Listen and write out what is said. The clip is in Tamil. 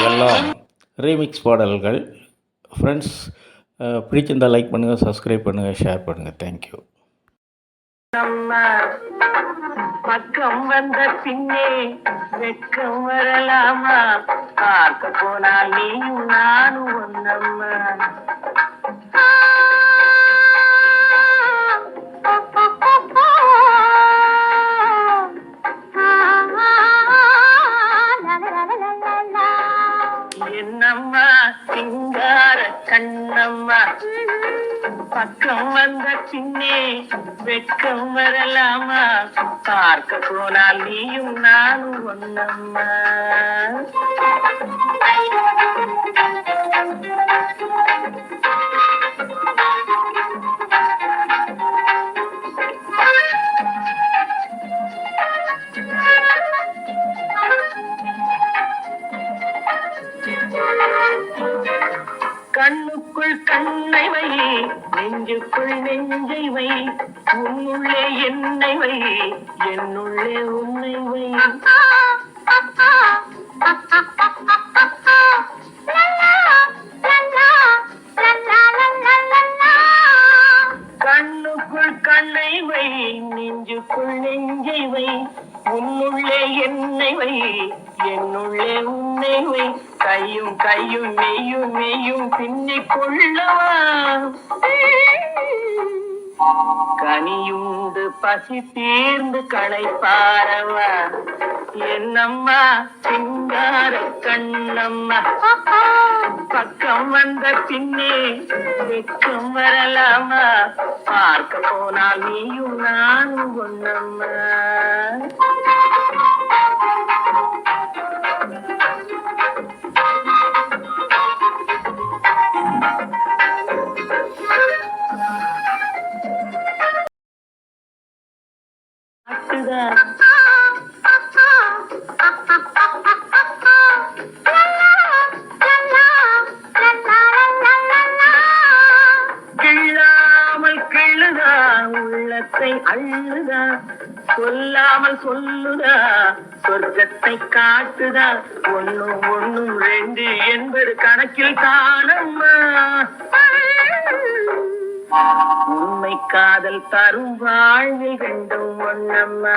எல்லாம் ரீமிக்ஸ் பாடல்கள். ஃப்ரெண்ட்ஸ், பிடிச்சிருந்தால் லைக் பண்ணுங்கள், சப்ஸ்கிரைப் பண்ணுங்கள், ஷேர் பண்ணுங்கள். தேங்க்யூ. பக்கம் வந்த பின்னே வெட்கம் வரலாமா? பார்க்க போனால் நீயும் நானும் ஒன்னம்மா. என்னம்மா சிங்கார கண்ணம்மா, பக்கம் வந்த பின்னே வெட்கம் வரலாமா? பார்க்க போனால் நீயும் நானும் ஒன்னம்மா. கண்ணுக்குள் கண்ணை வை, நெஞ்சுக்குள் நெஞ்சை வை, உன்னுள்ளே என்னை வை, என்னுள்ளே உன்னை வை. கண்ணுக்குள் கண்ணை வை, நெஞ்சுக்குள் நெஞ்சை வை, உன்னுள்ளே என்னை வை, என்னுள்ளே உன்னை வை. கையும் கையும் மெய்யும் மெய்யும் பின்னிக் கொள்ளவா? கனியுண்டு பசி தீர்ந்து களைப்பாரவா? என்னம்மா சிங்கார கண்ணம்மா, பக்கம் வந்த பின்னே வெட்கம் வரலாமா? பார்க்க போனால் நீயும் நானும் ஒன்னம்மா. கிள்ளாமல் கிள்ளுதா, உள்ளத்தை அள்ளுதா, சொல்லாமல் சொல்லுதா, சொர்க்கத்தை காட்டுதா. ஒன்னும் ஒன்னும் ரெண்டு என்பது கணக்கில் காணம்மா. உண்மை காதல் தரும் வாழ்வில் ரெண்டும் ஒன்னம்மா.